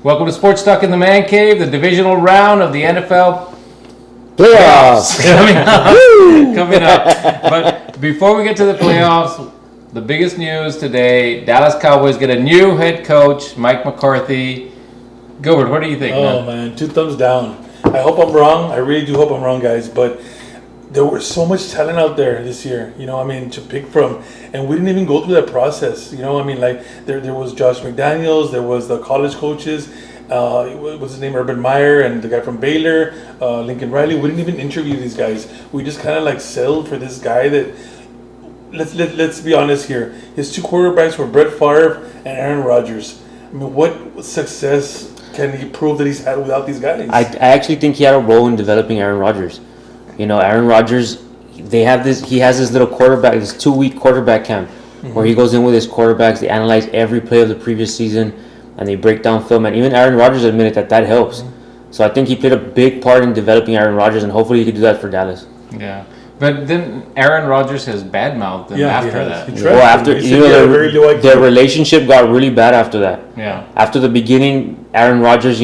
Welcome to Sports Talk in the Mancave, the divisional round of the NFL playoffs coming up. But before we get to the playoffs, the biggest news today: Dallas Cowboys get a new head coach, Mike McCarthy. Gilbert, what do you think? Man, 2 thumbs down. I hope I'm wrong. I really do hope I'm wrong, guys. But there was so much talent out there this year, to pick from. And we didn't even go through that process, there was Josh McDaniels, there was the college coaches, what's his name, Urban Meyer, and the guy from Baylor, Lincoln Riley. We didn't even interview these guys. We just kind of settled for this guy that, let's be honest here, his 2 quarterbacks were Brett Favre and Aaron Rodgers. I mean, what success can he prove that he's had without these guys? I actually think he had a role in developing Aaron Rodgers. Aaron Rodgers, he has this little quarterback, this 2-week quarterback camp, where he goes in with his quarterbacks, they analyze every play of the previous season, and they break down film, and even Aaron Rodgers admitted that helps. So I think he played a big part in developing Aaron Rodgers, and hopefully he could do that for Dallas. Yeah. But then Aaron Rodgers has badmouthed them after that. Well, after their relationship got really bad after that. Yeah. After the beginning, Aaron Rodgers,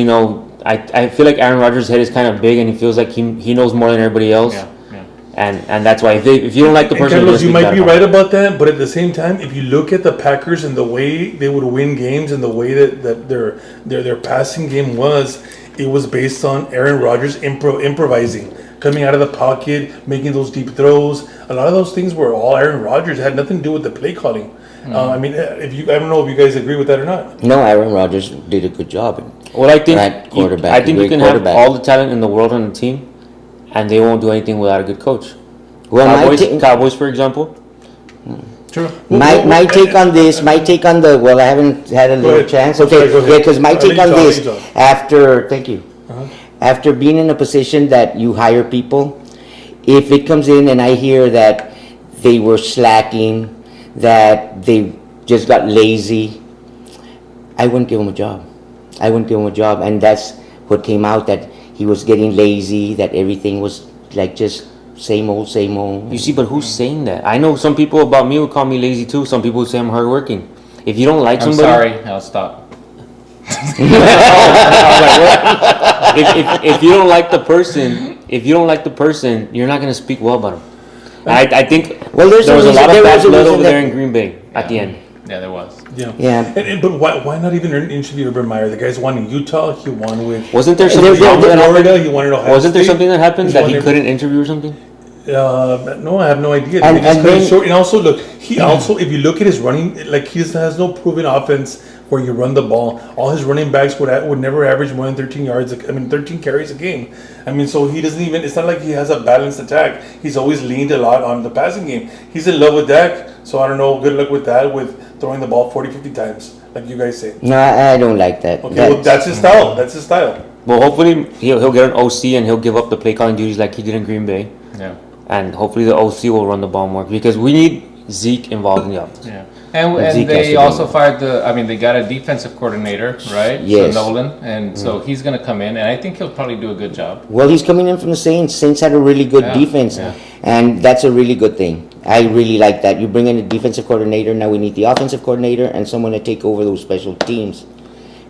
I feel like Aaron Rodgers' head is kind of big, and he feels like he knows more than everybody else. Yeah. And that's why if you don't like the person, Carlos, you might be right about that, but at the same time, if you look at the Packers and the way they would win games and the way that their passing game was, it was based on Aaron Rodgers improvising, coming out of the pocket, making those deep throws. A lot of those things were all Aaron Rodgers. It had nothing to do with the play calling. I don't know if you guys agree with that or not. No, Aaron Rodgers did a good job. Well, I think you can have quarterback. all the talent in the world on the team, and they won't do anything without a good coach. Well, Cowboys, for example. True. My take on this, I haven't had a little chance. Okay, because my take on this, after being in a position that you hire people, if it comes in and I hear that they were slacking, that they just got lazy, I wouldn't give him a job. And that's what came out, that he was getting lazy, that everything was just same old. You see, but who's saying that? I know some people about me would call me lazy too. Some people would say I'm hardworking. If you don't like somebody... I'm sorry, I'll stop. if you don't like the person, you're not going to speak well about him. I think there was a lot of bad blood over there in Green Bay at the end. Yeah, there was. Yeah. But why not even interview Urban Meyer? The guy's won in Utah. He won with. Wasn't there something? Florida. He won at Ohio Wasn't there State. something that happened that he couldn't interview or something? No, I have no idea. And short. And also, look, if you look at his running, he has no proven offense where you run the ball. All his running backs would never average more than 13 yards. 13 carries a game. So he doesn't even. It's not like he has a balanced attack. He's always leaned a lot on the passing game. He's in love with Dak. So I don't know. Good luck with that. With throwing the ball 40, 50 times, like you guys say. No, I don't like that. Okay, that's his style. Well, hopefully he'll get an OC and he'll give up the play calling duties like he did in Green Bay. Yeah. And hopefully the OC will run the ball more, because we need Zeke involved in the offense. Yeah. And they also fired they got a defensive coordinator, right? Yes. So Nolan, and so he's going to come in, and I think he'll probably do a good job. Well, he's coming in from the Saints. Saints had a really good defense, and that's a really good thing. I really like that. You bring in a defensive coordinator, now we need the offensive coordinator and someone to take over those special teams.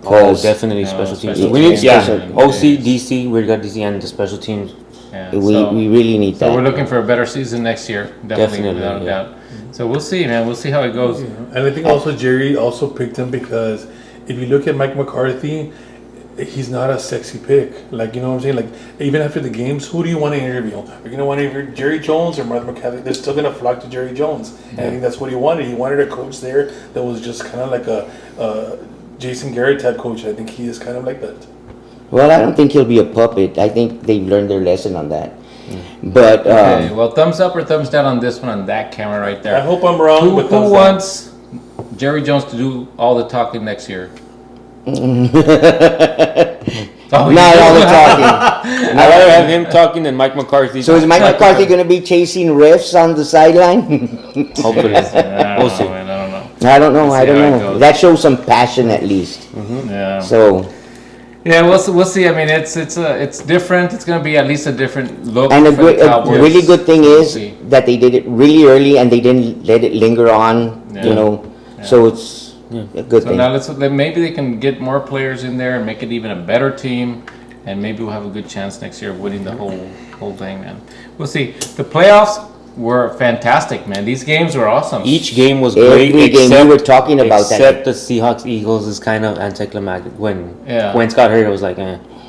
Oh, definitely special teams. We need OC, DC, we got DC and the special teams. Yeah, we really need that. So we're looking for a better season next year, definitely without a doubt. So we'll see, man. We'll see how it goes. Yeah. And I think also Jerry also picked him because if you look at Mike McCarthy, he's not a sexy pick. You know what I'm saying? Even after the games, who do you want to interview? Are you going to want to interview Jerry Jones or Mike McCarthy? They're still going to flock to Jerry Jones. And I think that's what he wanted. He wanted a coach there that was just kind of like a Jason Garrett type coach. I think he is kind of like that. Well, I don't think he'll be a puppet. I think they've learned their lesson on that. But okay, well, thumbs up or thumbs down on this one on that camera right there. I hope I'm wrong. Who wants Jerry Jones to do all the talking next year? Not all the talking. I'd rather have him talking than Mike McCarthy. So is Mike McCarthy going to be chasing refs on the sideline? Hopefully. We'll see. I don't know. That shows some passion at least. Yeah. So. Yeah, we'll see. It's different. It's going to be at least a different look. And for the Cowboys. a really good thing is that they did it really early and they didn't let it linger on. Yeah. So it's a good So thing. now maybe they can get more players in there and make it even a better team, and maybe we'll have a good chance next year of winning the whole thing, man. We'll see. The playoffs were fantastic, man. These games were awesome. Each game was great. Every game we were talking about except that. the Seahawks Eagles is kind of anticlimactic. When Yeah. Wentz got hurt, it was like,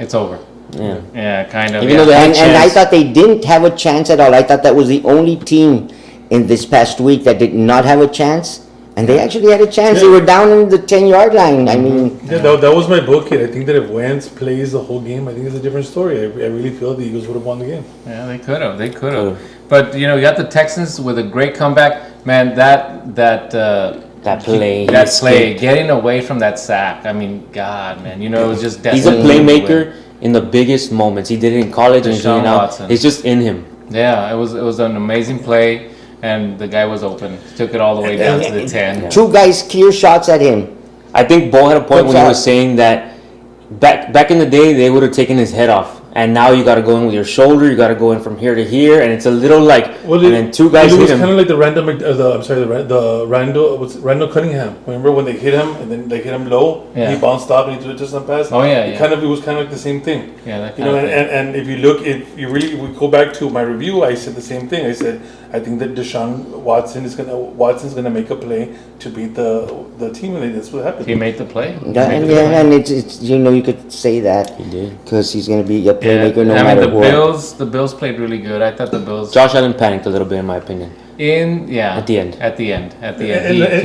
It's over. yeah. Yeah, kind of. Even though they had And I chance. thought they didn't have a chance at all. I thought that was the only team in this past week that did not have a chance. And they actually had a chance. They Yeah. were down in the 10-yard line. I mean, Yeah, that was my book. I think that if Wentz plays the whole game, I think it's a different story. I really feel the Eagles would have won the game. Yeah, they could have. They could have. Could've. But you got the Texans with a great comeback, man. That play, that he play, escaped. getting away from that sack. I mean, God, man, it was just. He's a destined to playmaker win. in the biggest moments. He did it in college and Deshaun now Watson. it's just in him. Yeah, it was an amazing play, and the guy was open. Took it all the way down to the 10. two guys clear shots at him. I think Bo had a point when he What's was that? saying that back in the day they would have taken his head off, and now you got to go in with your shoulder. You got to go in from here to here, and it's a little like. Well, and then two guys it hit was him. kind of like the Randall Cunningham. Remember when they hit him and then they hit him low? Yeah. He bounced up and he threw a touchdown pass. Oh, yeah, It yeah. was kind of like the same thing. Yeah, that You kind know, of thing. and if you look, if we go back to my review, I said the same thing. I said I think that Watson's gonna make a play to beat the team, and that's what happened. He made the play. And it's you could say that He did. because he's going to be a Yeah, playmaker no I mean matter the what. The Bills played really good. I thought the Bills Josh Allen panicked a little bit, in my opinion. at the end. At the end. And, He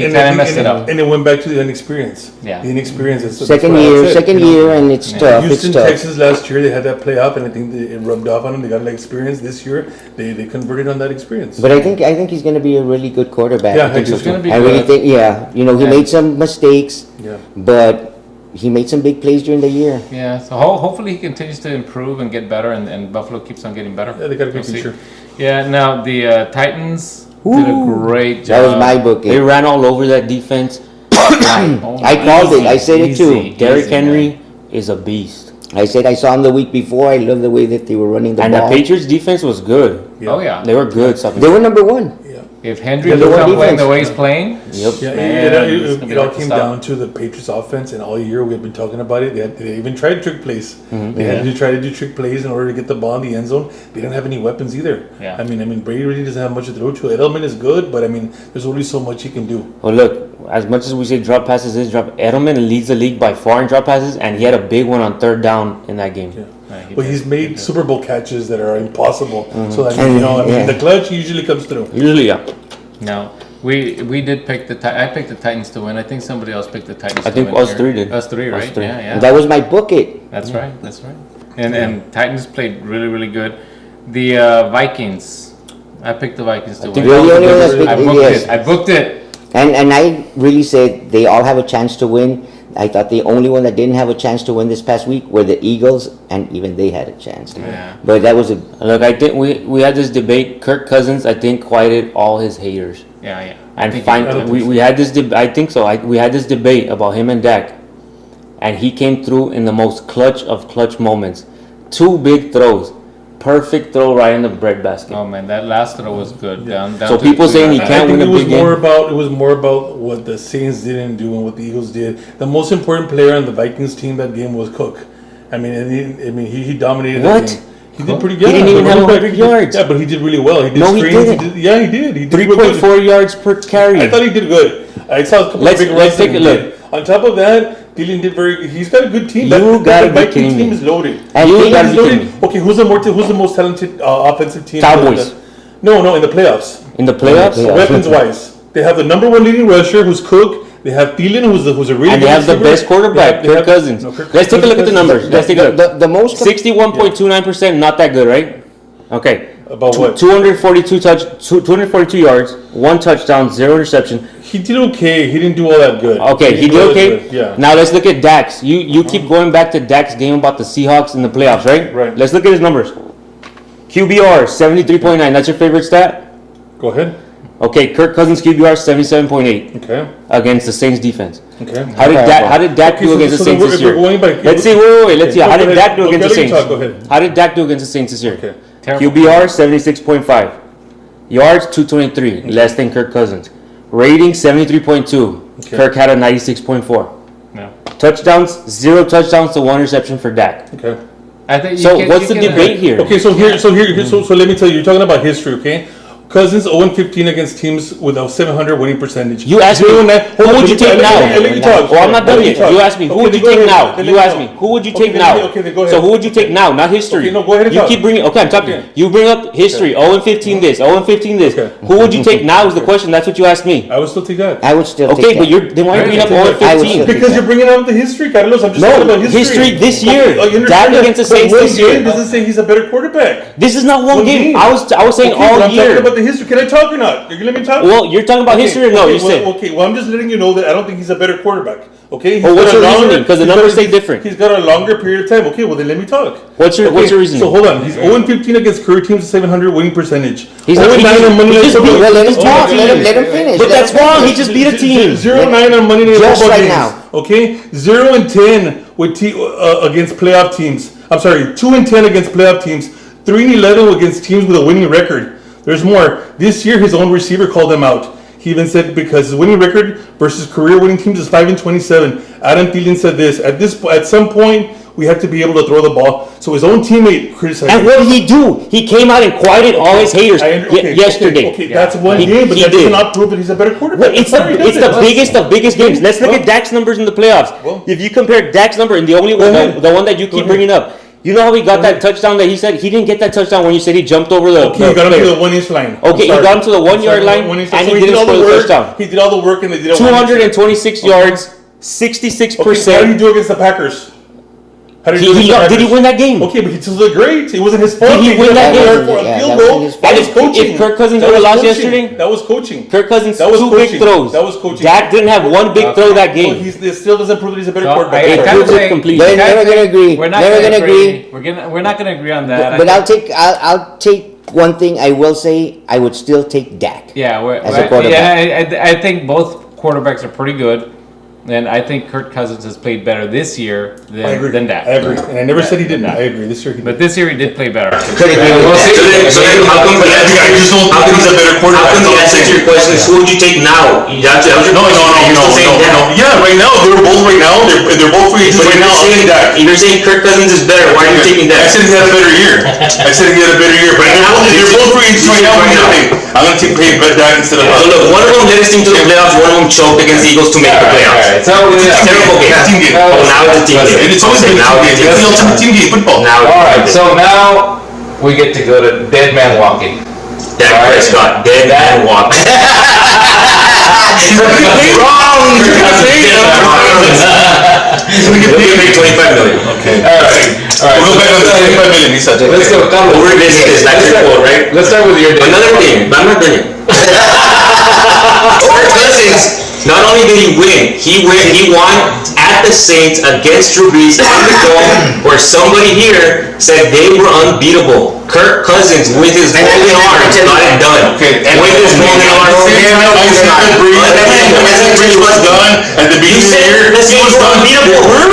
and, kind of messed it up. and it went back to the inexperience. Yeah. The inexperience. That's Second what I year, said, you know. and it's tough. Houston, it's tough. Texas last year they had that play up, and I think it rubbed off on them. They got like experience. This year they converted on that experience. But I think he's going to be a really good quarterback. Yeah, I think so It's going to be I really good. think, he Yeah. made some mistakes, Yeah. but he made some big plays during the year. Yeah, so hopefully he continues to improve and get better, and Buffalo keeps on getting better. Yeah, they got a good We'll see. future. Yeah, now the Titans did a great job. That was my book. They ran all over that defense. Oh, I called it. easy, I said it too. easy, Derrick easy, Henry man. is a beast, I said I saw him the week before. I love the way that they were running the and ball. the Patriots defense was good. Oh yeah. They were good. Stopping. They were number one. If Henry Yeah, keeps the on defense. playing the way he's playing, Yep. Yeah, Man, it's gonna be it all hard to came stop. down to the Patriots offense, and all year we've been talking about it. They even tried trick plays. They had to try to do trick plays in order to get the ball in the end zone. They don't have any weapons either. Yeah. I mean, Brady really doesn't have much to throw to. Edelman is good, but I mean, there's only so much he can do. Well, look, as much as we say drop passes is drop, Edelman leads the league by far in drop passes, and he had a big one on third down in that game. Yeah. he But did. he's made Super Bowl catches that are impossible. So I mean, And, in the clutch he usually comes through. Usually, yeah. No, we did pick I picked the Titans to win. I think somebody else picked the Titans. I to think win us here. three did. Us three, Us right? three. Yeah, yeah. That was my book. That's right. That's right. And Titans played really, really good. The Vikings. I picked the Vikings to win. You're the only one that I picked- booked yes. it. I booked it. And I really said they all have a chance to win. I thought the only one that didn't have a chance to win this past week were the Eagles, and even they had a chance. Yeah. But that was a Look, I think we had this debate. Kirk Cousins, I think, quieted all his haters. Yeah, yeah. I And think fine, he did. we had this. I think so. We had this debate about him and Dak, and he came through in the most clutch of clutch moments. 2 big throws, perfect throw right in the breadbasket. Oh man, that last throw was good. Down So to people the saying he 2 can't I think win a it was big game. it was more about what the Saints didn't do and what the Eagles did. The most important player on the Vikings team that game was Cook. I mean, he dominated What? that game. He did pretty good. He didn't even The have running back, 100 he did- yards. Yeah, but he did really well. He did No, he screens, didn't. Yeah, he did. He did real good. 3.4 yards per carry. I thought he did good. I saw a couple Let's- of big let's runs take that a he look. did. On top of that, Dylan did very. He's got a good team. You gotta the be Vikings kidding team me. is loaded. And You he- gotta He's be loaded. kidding me. Okay, who's the most talented offensive team? Cowboys. No, in the playoffs. In the playoffs, Yeah. Weapons wise, they have the number 1 leading rusher, who's Cook. They have Thielen, who's a really and they good have the receiver. best quarterback, They Kirk have- Cousins. no, Let's take a look at the numbers. Let's take a look. the most 61.29%, not that good, right? Okay. About what? 242 yards, 1 touchdown, 0 interception. He did okay. He didn't do all that good. Okay, he didn't did do all that okay. good, Yeah. Now let's look at Dax. You keep going back to Dak's game about the Seahawks in the playoffs, right? Right. Let's look at his numbers. QBR 73.9. That's your favorite stat? Go ahead. Okay, Kirk Cousins QBR 77.8 Okay. against the Saints defense. Okay. How did Dak Okay, do so- against so the Saints then this we're year? going by- Let's see. Wait. Let's see. No, How go did ahead. Dak do Okay, against the let you Saints? talk, go ahead. How did Dak do against the Saints this year? Okay. Terrible. QBR 76.5. Yards 223, less than Kirk Cousins. Rating 73.2, Okay. Kirk had a 96.4. No. Touchdowns, 0 touchdowns to 1 reception for Dak. Okay. I think. So what's the debate here? Okay, so let me tell you, you're talking about history, okay? Cousins 0-15 against teams with a 700 winning percentage. You asked me, who would you take now? Well, I'm not done yet. You asked me, who would you take now? You asked me, who would you take now? Okay, then go ahead. So who would you take now, not history? Okay, no, go ahead and You talk. keep bringing, okay, I'm talking. Okay. You bring up history, 0-15 this, 0-15 this. Okay. Who would you take now is the question, that's what you asked me. I would still take that. I would still Okay, take but that. then why are you bringing up I would 0-15? still- Because you're bringing up the history, Carlos. I'm just talking about No, history. history this year. Okay, I understand Dak that, against the but Saints one this year. game doesn't say he's a better quarterback. This is not one One game. game. I was saying Okay, but all I'm year. talking about the history. Can I talk or not? You let me talk. Well, you're talking about history or no? You said. Well, I'm just letting you know that I don't think he's a better quarterback. Okay. Well, what's got a your longer- reasoning? Because the he's numbers got a- say different. He's got a longer period of time. Okay, well then let me talk. What's your reasoning? So hold on. He's 0-15 against career teams, 700 winning percentage. He's not- 0-9 on Monday he Night just Football. beat- Well, let him Oh, talk. okay. Let him finish. But Let that's him wrong. finish. He just beat a team. 0-9 on Monday Night Just Football right games. now. Okay, 0-10 with against playoff teams. I'm sorry, 2-10 against playoff teams. 3-11 against teams with a winning record. There's more. This year, his own receiver called him out. He even said because his winning record versus career winning teams is 5-27. Adam Thielen said this. At some point, we have to be able to throw the ball. So his own teammate criticized And him. what did he do? He came out and quieted all his haters yesterday. Okay, that's one He- game, but he that does did. not prove that he's a better quarterback. But it's Sorry, the it it's the doesn't. biggest of biggest games. Let's look Well- at Dak's numbers in the playoffs. Well- If you compare Dak's number and the only one, ahead. the one that you Go keep ahead. bringing up, you know how he got Go that ahead. touchdown that he said he didn't get that touchdown when you said he jumped over the. Okay, he got him to player. the 1-inch line. Okay, he I'm sorry. got him to the 1 yard I'm sorry, line, 1-inch and So he didn't did all score the the work. touchdown. He did all the work and they did a 226 yards, Okay, 66%. how did he do against the Packers? How did He- do he against the got- did he Packers? win that game? Okay, but he still did great. It wasn't his fault. Did he win that game? For a Yeah, field that goal. wasn't his That fault. was If- coaching. if Kirk Cousins That would've was lost coaching. yesterday- that was coaching. Kirk Cousins That was two big coaching. throws. That was coaching. Dak didn't have one big throw that Well, game. it still doesn't prove that he's a better So quarterback. I It gotta proves it say- completely. They're never gonna agree. We're not Never gonna agree. We're not gonna agree on that. But I'll take one thing. I will say I would still take Dak. Yeah, as a quarterback. I think both quarterbacks are pretty good, and I think Kirk Cousins has played better this year I agree. than Dak. I agree. And I never said he didn't. I agree. This year he did. But this year he did play better. So then how come the answer? I just don't think he's a better quarterback. How come the answer to your question is who would you take now? That was your No. question. You're still saying Dak. Yeah, right now they're both right now. They're both free agents But right now. if you're saying Kirk Cousins is better, why are you taking I Dak? said he had a better year. I said he had a better year. But they're both free agents right now. What do you think? I'm gonna take Dak instead of. So look, one of them led his team to the playoffs, one of them choked against the Eagles to make the playoffs. So Terrible game. Team game. Oh, now it's a team game. And it's always been a Now team it's game. a It's the team game. ultimate team game football. Now all right, it's so now we get to go to Dead Man Walking. Dak Prescott, dead man walk. Wrong! We can pay 25 million. Okay. All right. We'll go back on the 25 million. He said. Let's go. We'll revisit this. That's your quote, right? Let's start with your Dead Another Man thing, but I'm not done yet. Kirk Cousins, not only did he win, he won at the Saints against Drew Brees on the dome, where somebody here said they were unbeatable. Kirk Cousins, with his golden arms, got it done. Okay. With his golden arms, Brees was done at the you beginning of the said year. the Saints were unbeatable. I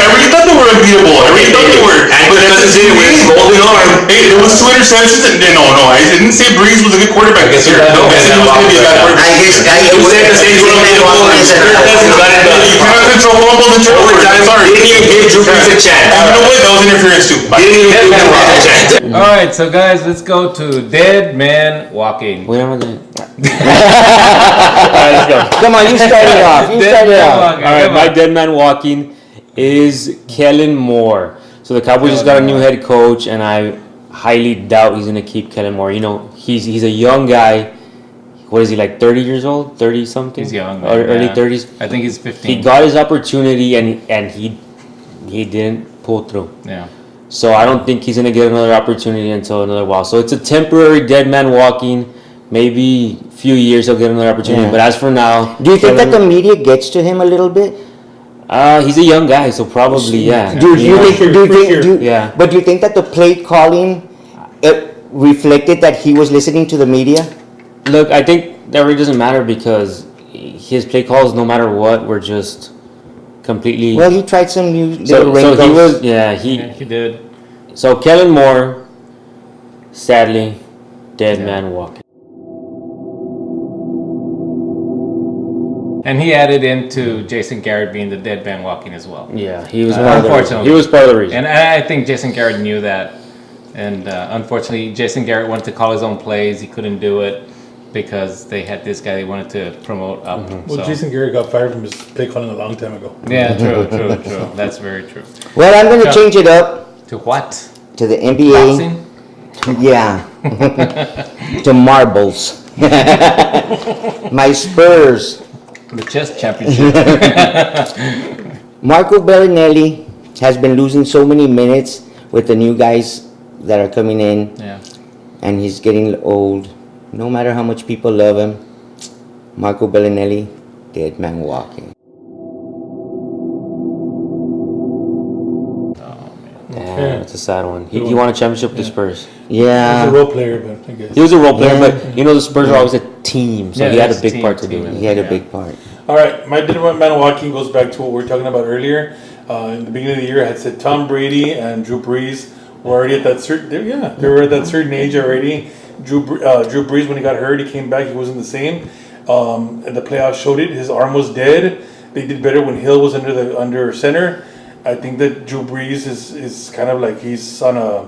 really thought they were unbeatable. I really thought they were. And But Kirk that's Cousins did it with his golden arm. Hey, there was 2 interceptions. No, I didn't say Brees was a good quarterback this year. No, I said he was going to be a bad quarterback. You said the Saints were unbeatable, and Kirk Cousins got it done. You cannot control fumbles and turnovers. I'm sorry. Didn't even give Drew Brees a chance. And you know what? That was interference too. Bye. Didn't even give Drew Brees a chance. All right, so guys, let's go to Dead Man Walking. Wait, I'm gonna. All right, let's go. Come on, you started off. You Dead started Man off. Walking. All right, come my on. dead man walking is Kellen Moore. So the Cowboys just got a new head coach, and I highly doubt he's gonna keep Kellen Moore. You know, he's a young guy. What is he, like 30 years old? 30 something? He's young, Or man, early yeah. 30s. I think he's 15. He got his opportunity, and he didn't pull through. Yeah. So I don't think he's gonna get another opportunity until another while. So it's a temporary dead man walking. Maybe a few years he'll get another opportunity. Yeah. But as for now, Do you think that the Kellen- media gets to him a little bit? he's a young guy, so probably yeah. Do you Yeah. think? Do you For think? sure. Do, Yeah. But do you think that the play calling reflected that he was listening to the media? Look, I think that really doesn't matter because his play calls, no matter what, were just completely. Well, he tried some new little so wrinkles. he was Yeah, he did. So Kellen Moore, sadly, dead man walking. And he added into Jason Garrett being the dead man walking as well. Yeah, he was part of the reason. Unfortunately. He was part of the reason. And I think Jason Garrett knew that. And unfortunately, Jason Garrett wanted to call his own plays. He couldn't do it because they had this guy they wanted to promote up. Well, So. Jason Garrett got fired from his play calling a long time ago. Yeah, true. That's very true. Well, I'm going to change it up To what? to the NBA. Boxing? Yeah. To marbles. My Spurs. The chess championship. Marco Bellinelli has been losing so many minutes with the new guys that are coming in, Yeah. and he's getting old. No matter how much people love him, Marco Bellinelli, dead man walking. Yeah, it's a sad one. He won a championship with the Spurs. He's a Yeah, role player, but I guess. He was a role player, Yeah. but the Spurs are always a team, so Yeah, he had a it's big team- part to team do. he had a big part. All right, my dead man walking goes back to what we were talking about earlier. In the beginning of the year, I had said Tom Brady and Drew Brees were already at that certain. They were at that certain age already. Drew Brees, when he got hurt, he came back. He wasn't the same. And the playoffs showed it. His arm was dead. They did better when Hill was under center. I think that Drew Brees is kind of like he's on a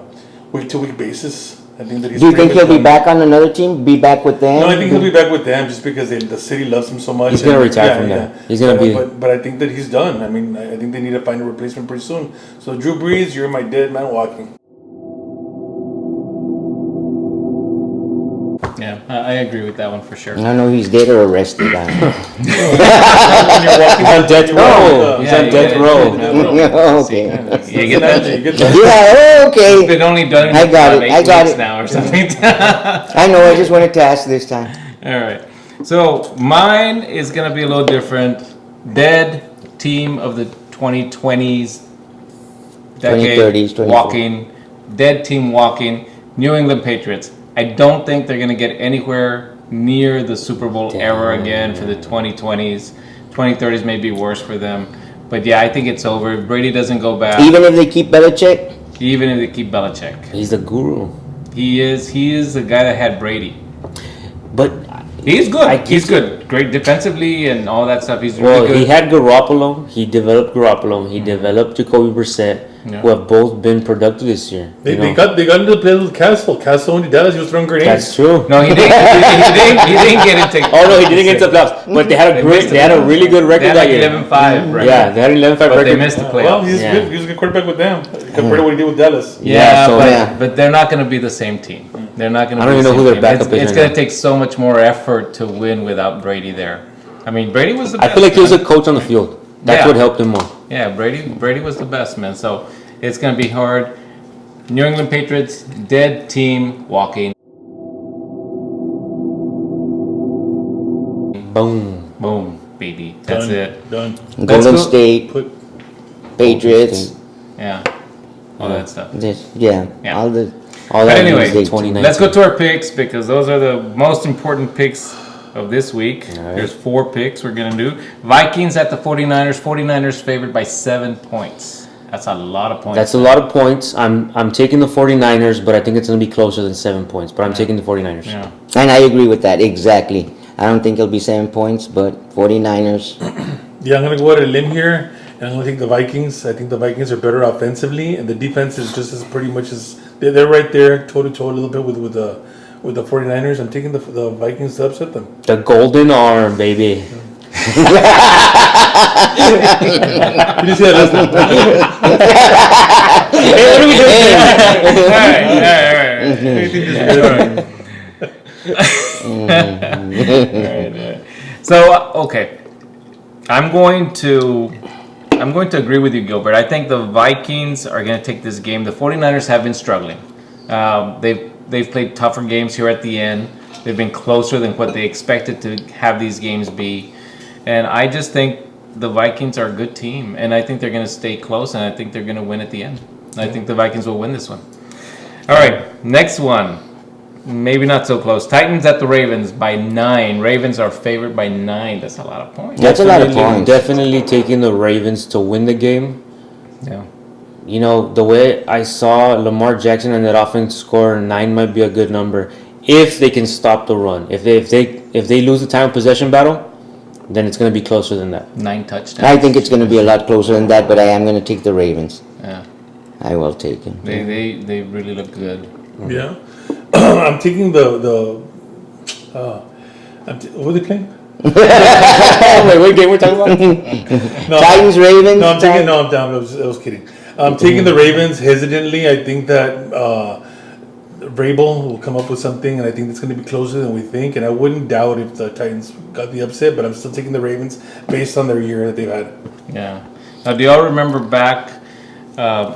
week-to-week basis. I think that he's. Do you pretty think he'll much be done. back on another team? Be back with them? No, I think he'll be back with them just because the city loves him so much. He's gonna And- retire from there. He's gonna be- But I think that he's done. I mean, I think they need to find a replacement pretty soon. So Drew Brees, you're my dead man walking. Yeah, I agree with that one for sure. I don't know if he's dead or arrested. I don't know. When you're walking On death row. He's on you death get it. row. Okay. You get that? You get that. Yeah, okay. Been only done I got for it, 8 I got weeks it. now or something. I know, I just wanted to ask this time. All right. So mine is gonna be a little different. Dead team of the 2020s, decade 2030s, 24. walking. Dead team walking. New England Patriots. I don't think they're gonna get anywhere near the Super Bowl era again for the 2020s. 2030s may be worse for them. But yeah, I think it's over. If Brady doesn't go back, Even if they keep Belichick? even if they keep Belichick. He's the guru. He is the guy that had Brady. But He's good. I He's keep- good. Great defensively and all that stuff. He's well, really good. he had Garoppolo. He developed Garoppolo. He developed Jacoby Brissett, Yeah. who have both been productive this year. They, you they know? got they got into the play with Castle. Castle went to Dallas. He was throwing grenades. That's true. No, he didn't. He didn't get into. Oh no, he didn't get to the playoffs, but they had a great, they had a really good They record had that like year. 11-5, right? Yeah, they had an 11-5 But record. they missed the playoffs. Well, he's Yeah. good. He was a good quarterback with them compared to what he did with Dallas. Yeah, so- but, Yeah. but they're not going to be the same team. They're not going to. I don't be even the know who same their team. backup is It's right going now. to take so much more effort to win without Brady there. I mean, Brady was the I best. feel like he was man. a coach on the field. That's Yeah. what helped him more. Yeah, Brady was the best, man. So it's going to be hard. New England Patriots, dead team walking. Boom. Boom, baby. That's Done. it. Done. Golden go. State, Put Patriots. Yeah. All that stuff. Yeah, Yeah. all the. All But that anyway, means 2019. let's go to our picks because those are the most important picks of this week. right. There's 4 picks we're going to do. Vikings at the 49ers. 49ers favored by 7 points. That's a lot of points. That's a lot of points. I'm taking the 49ers, but I think it's going to be closer than 7 points. But I'm taking the 49ers. Yeah. And I agree with that, exactly. I don't think it'll be 7 points, but 49ers. Yeah, I'm gonna go out on a limb here, and I'm gonna take the Vikings. I think the Vikings are better offensively, and the defense is just as pretty much as they're right there, toe to toe a little bit with the 49ers. I'm taking the Vikings to upset them. The golden arm, baby. You just see that last time. Hey, what are we doing? So, okay. I'm going to agree with you, Gilbert. I think the Vikings are going to take this game. The 49ers have been struggling. They've played tougher games here at the end. They've been closer than what they expected to have these games be. And I just think the Vikings are a good team. And I think they're going to stay close, and I think they're going to win at the end. I think the Vikings will win this one. All right, next one. Maybe not so close. Titans at the Ravens by 9. Ravens are favored by 9. That's a lot of points. That's a lot of Definitely- points. Definitely taking the Ravens to win the game. Yeah. You know, the way I saw Lamar Jackson and that offense score, 9 might be a good number if they can stop the run. If they lose the time of possession battle, then it's going to be closer than that. 9 touchdowns. I think it's going to be a lot closer than that, but I am going to take the Ravens. Yeah. I will take him. They really look good. Yeah. I'm taking what are they playing? Wait, what game we're talking about? No, Titans, Ravens. No, I'm taking. No, I'm down. I was kidding. I'm taking the Ravens hesitantly. I think that Vrabel will come up with something, and I think it's going to be closer than we think. And I wouldn't doubt if the Titans got the upset, but I'm still taking the Ravens based on their year that they've had. Yeah. Now, do y'all remember back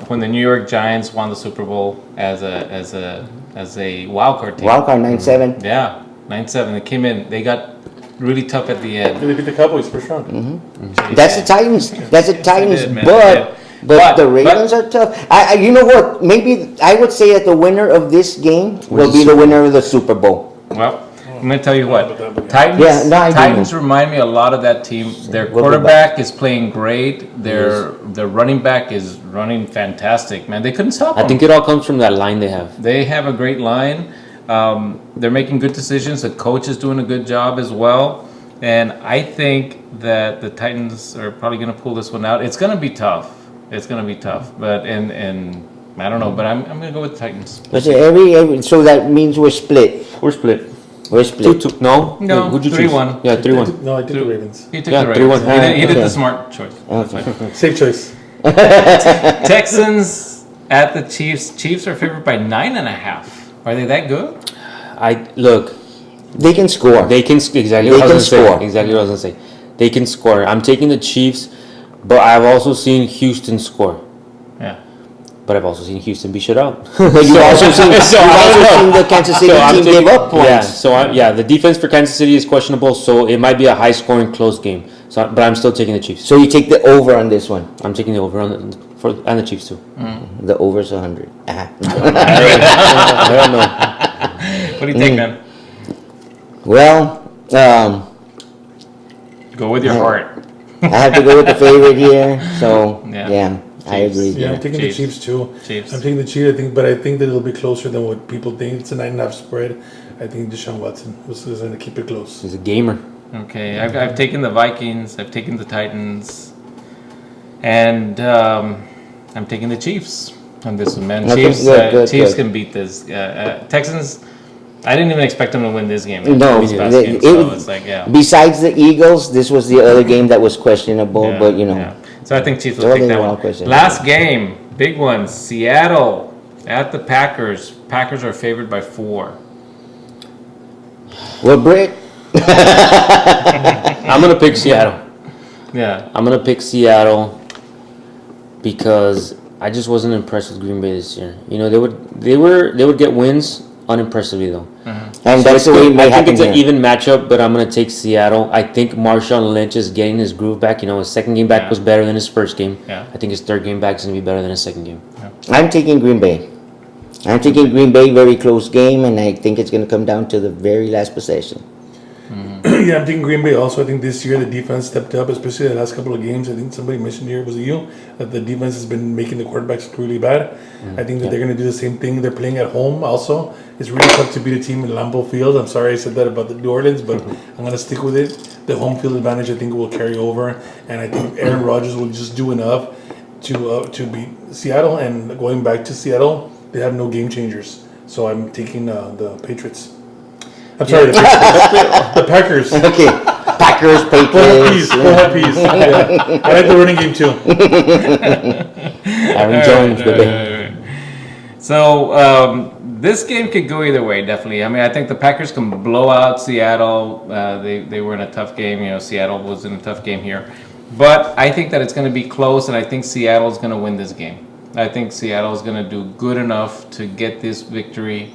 when the New York Giants won the Super Bowl as a wild card team? Wildcard 9-7. Yeah, 9-7. They came in. They got really tough at the end. They beat the Cowboys first round. That's the Titans. That's the Titans. did, man, But But- the Ravens are tough. You know what? Maybe I would say that the winner of this game will be the winner of the Super Bowl. Well, I'm going to tell you what. Titans, Yeah, no, I do Titans know. remind me a lot of that team. Their We'll go quarterback is playing great. Their running back is running fantastic, man. They couldn't stop them. I think it all comes from that line they have. They have a great line. They're making good decisions. The coach is doing a good job as well. And I think that the Titans are probably going to pull this one out. It's going to be tough. It's going to be tough. But and I don't know. But I'm going to go with the Titans. But so that means we're split. We're split. We're split. 2-2. No? No, Wait, who'd you 3-1. choose? Yeah, 3-1. No, I took the Ravens. He took Yeah, the Ravens. 3-1. He did Okay. the smart choice. That's fine. Safe choice. Texans at the Chiefs. Chiefs are favored by 9.5. Are they that good? Look, They can score. they can exactly They what I was can gonna score. say. Exactly what I was gonna say. They can score. I'm taking the Chiefs, but I've also seen Houston score. Yeah. But I've also seen Houston be shut out. But you've also seen, I don't know. the Kansas City I'm team taking- give up points. Yeah, the defense for Kansas City is questionable, so it might be a high-scoring, close game. So, but I'm still taking the Chiefs. So you take the over on this one. I'm taking the over and the Chiefs too. The over's 100. I don't know. What do you think, man? Well, Go with your heart. I have to go with the favorite here. So Yeah. yeah, I Chiefs. agree. Yeah, I'm taking Chiefs. the Chiefs too. Chiefs. I'm taking the Chiefs. But I think that it'll be closer than what people think. It's a 9.5 spread. I think Deshaun Watson is going to keep it close. He's a gamer. Okay, I've taken the Vikings. I've taken the Titans. And I'm taking the Chiefs on this one, man. Okay, Chiefs, good, Chiefs good. can beat this. Texans, I didn't even expect them to win this game. No, This past they- game, it- so it's like, yeah. Besides the Eagles, this was the other game that was questionable. Yeah, but you know, yeah. So I think Chiefs will Well, take they that were all one. questionable. Last game, big one. Seattle at the Packers. Packers are favored by 4. well, Britt, I'm gonna pick Seattle. Yeah. I'm gonna pick Seattle because I just wasn't impressed with Green Bay this year. You know, they would get wins unimpressively though. and that's the way it may I think happen it's an here. even matchup, but I'm gonna take Seattle. I think Marshawn Lynch is getting his groove back. You know, his second game back Yeah. was better than his first game. Yeah. I think his third game back is gonna be better than his second game. I'm taking Green Bay. I'm taking Green Bay, very close game, and I think it's going to come down to the very last possession. Yeah, I'm taking Green Bay also. I think this year the defense stepped up, especially the last couple of games. I think somebody mentioned here, was it you, that the defense has been making the quarterbacks look really bad. I think that they're going to do the same thing. They're playing at home also. It's really tough to beat a team in Lambeau Field. I'm sorry I said that about the New Orleans, but I'm going to stick with it. The home field advantage, I think, will carry over, and I think Aaron Rodgers will just do enough to beat Seattle. And going back to Seattle, they have no game changers. So I'm taking the Patriots. I'm sorry, the Packers. Okay, Packers, Go ahead, Patriots. Go ahead, please. Yeah. I like the running game too. Aaron Jones, baby. So this game could go either way, definitely. I mean, I think the Packers can blow out Seattle. They were in a tough game. You know, Seattle was in a tough game here. But I think that it's going to be close, and I think Seattle's going to win this game. I think Seattle's going to do good enough to get this victory.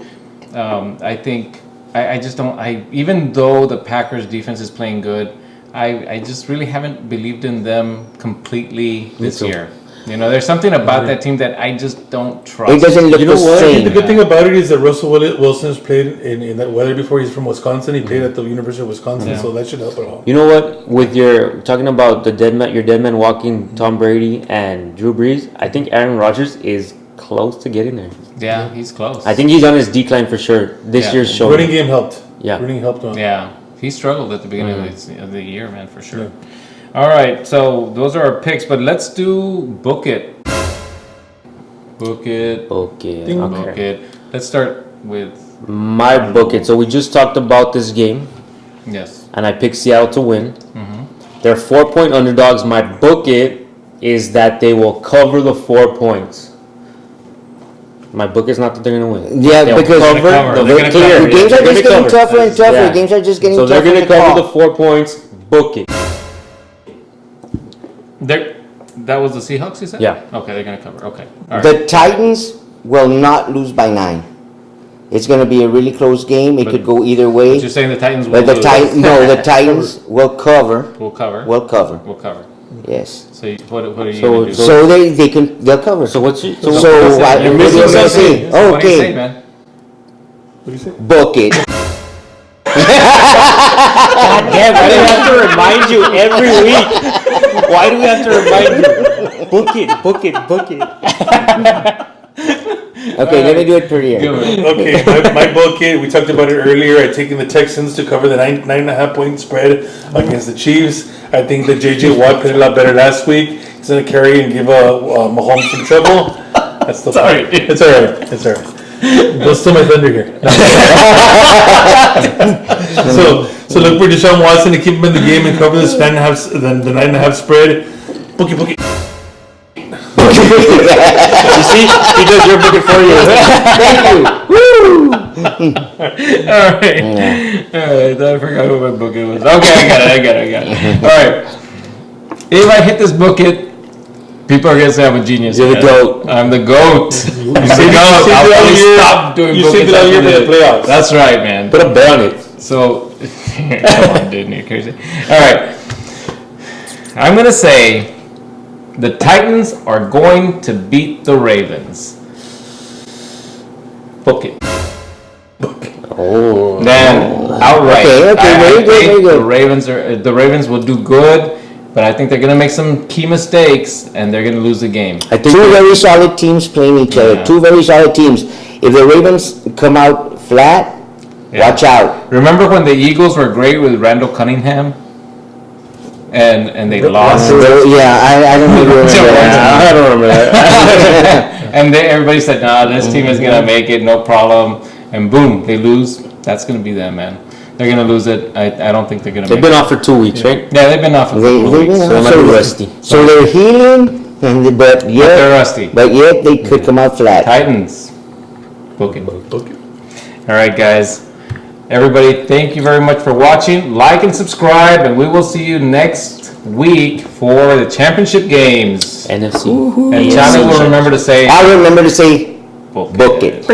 I think I just don't. Even though the Packers defense is playing good, I just really haven't believed in them completely this too. year. You know, there's something about that team that I just don't trust. It doesn't look You know the what? I think same. the good thing about it is that Russell Wilson's played in that weather before. He's from Wisconsin. He played at the University of Wisconsin, Yeah. so that should help at all. You know what? With your talking about your dead man walking, Tom Brady and Drew Brees, I think Aaron Rodgers is close to getting there. Yeah, he's close. I think he's on his decline for sure. This Yeah. year's show. Running game helped. Yeah. Running helped on. Yeah. He struggled at the beginning of the year, man, for sure. All right, so those are our picks, but let's do book it. Book it. Okay. Book it. Let's start with My book it. So we just talked about this game, yes. and I picked Seattle to win. Mm-hmm. They're 4-point underdogs. My book it is that they will cover the 4 points. My book is not that they're gonna win. Yeah, They'll because cover. They're They'll gonna clear. cover. the games are They're just gonna getting cover. tougher and tougher. Yeah. The games are just getting So tougher. they're gonna to cover call. the 4 points. Book it. That was the Seahawks, you said? Yeah. Okay, they're gonna cover. Okay. All right. The Titans will not lose by 9. It's going to be a really close game. It could go either way. You're saying the Titans will But the lose. the Titans will cover. We'll cover. Will cover. We'll cover. Yes. So what are you So- gonna do? So they'll cover. So what's your, So what's what you're do missing you something. say? What do you say, Okay, man? What do you say? book it. God damn, why do we have to remind you every week? Why do we have to remind you? Book it, book it, book it. Okay, let me do it per year. Give it. Okay, my bucket, we talked about it earlier. I taken the Texans to cover the 9.5 point spread against the Chiefs. I think that JJ Watt played a lot better last week. He's going to carry and give Mahomes some trouble. That's the Sorry. It's all right. It's all right. Don't steal my thunder here. So look for Deshaun Watson to keep him in the game and cover this 9.5 spread. Bookie. You see, he does your booking for you. Thank you. All right. All right. I forgot who my book it was. Okay, I got it. All right. If I hit this book it, people are gonna say I'm a genius. You're the man. GOAT. I'm the GOAT. You I'm the saved it GOAT. all I'll probably year. stop doing You book saved it it all year after for the this. playoffs. That's right, man. Put a bet on it. So, come on, dude, you're crazy. All right. I'm gonna say the Titans are going to beat the Ravens. Book it. Oh. Then outright. Okay, I very good, think very good. the Ravens will do good, but I think they're gonna make some key mistakes and they're gonna lose the game. I think Two very solid teams playing each other. Yeah. Two very solid teams. If the Ravens come out flat, Yeah. watch out. Remember when the Eagles were great with Randall Cunningham, and they lost. Yeah, I don't remember that. I don't remember that. And everybody said, "Nah, this team is gonna make it, no problem." And boom, they lose. That's gonna be them, man. They're gonna lose it. I don't think they're gonna. They've make been it. off for 2 weeks, right? Yeah, they've been off for a couple of weeks. So they might be rusty. So they're healing, but They're yet, rusty. they could come out flat. Titans. Book it. Bookie. All right, guys. Everybody, thank you very much for watching. Like and subscribe, and we will see you next week for the championship games. NFC. And Charlie will remember to say, I'll remember to say, book book it.